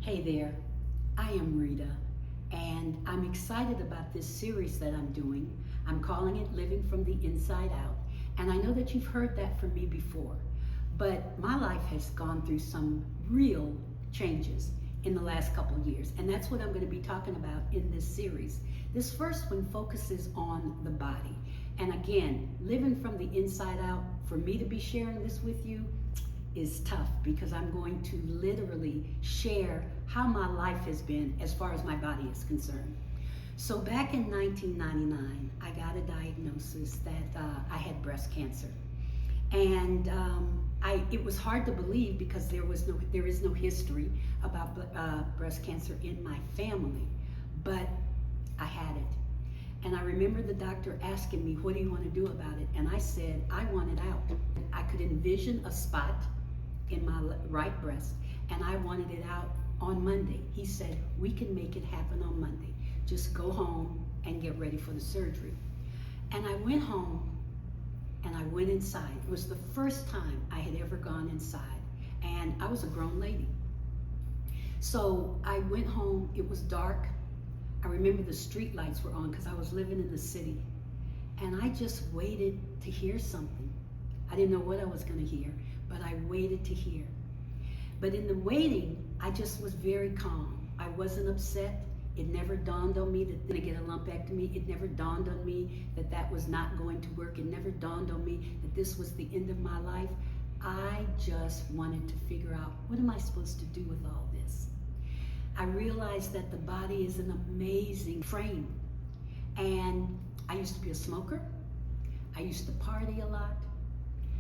Hey there, I am Rita, and I'm excited about this series that I'm doing. I'm calling it Living from the Inside Out, and I know that you've heard that from me before, but my life has gone through some real changes in the last couple of years, and that's what I'm going to be talking about in this series. This first one focuses on the body, and again, living from the inside out, for me to be sharing this with you is tough because I'm going to literally share how my life has been as far as my body is concerned. So back in 1999, I got a diagnosis that I had breast cancer. And it was hard to believe because there is no history about breast cancer in my family, but I had it. And I remember the doctor asking me, what do you want to do about it? And I said, I want it out. I could envision a spot in my right breast, and I wanted it out on Monday. He said, we can make it happen on Monday. Just go home and get ready for the surgery. And I went home and I went inside. It was the first time I had ever gone inside, and I was a grown lady. So I went home, it was dark. I remember the street lights were on because I was living in the city. And I just waited to hear something. I didn't know what I was going to hear, but I waited to hear. But in the waiting, I just was very calm. I wasn't upset. It never dawned on me that I get a lumpectomy. It never dawned on me that that was not going to work. It never dawned on me that this was the end of my life. I just wanted to figure out, what am I supposed to do with all this? I realized that the body is an amazing frame. And I used to be a smoker. I used to party a lot.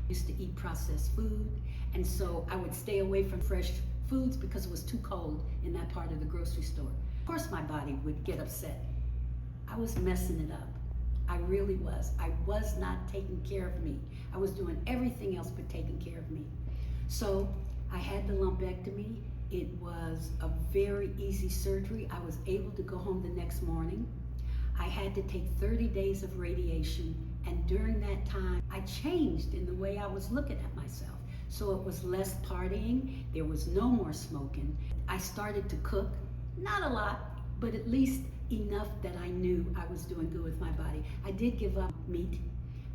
Used to eat processed food, and so I would stay away from fresh foods because it was too cold in that part of the grocery store. Of course my body would get upset. I was messing it up. I really was. I was not taking care of me. I was doing everything else but taking care of me. So I had the lumpectomy. It was a very easy surgery. I was able to go home the next morning. I had to take 30 days of radiation. And during that time, I changed in the way I was looking at myself. So it was less partying, there was no more smoking. I started to cook, not a lot, but at least enough that I knew I was doing good with my body. I did give up meat,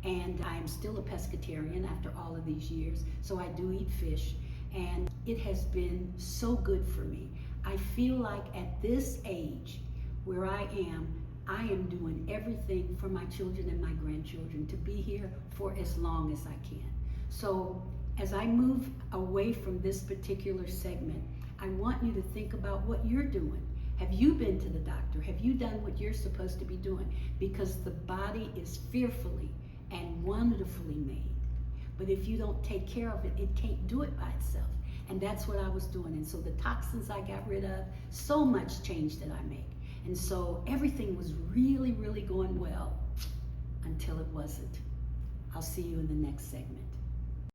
and I am still a pescatarian after all of these years, so I do eat fish, and it has been so good for me. I feel like at this age, where I am doing everything for my children and my grandchildren to be here for as long as I can. So as I move away from this particular segment, I want you to think about what you're doing. Have you been to the doctor? Have you done what you're supposed to be doing? Because the body is fearfully and wonderfully made. But if you don't take care of it, it can't do it by itself. And that's what I was doing. And so the toxins I got rid of, so much change that I made. And so everything was really, really going well until it wasn't. I'll see you in the next segment.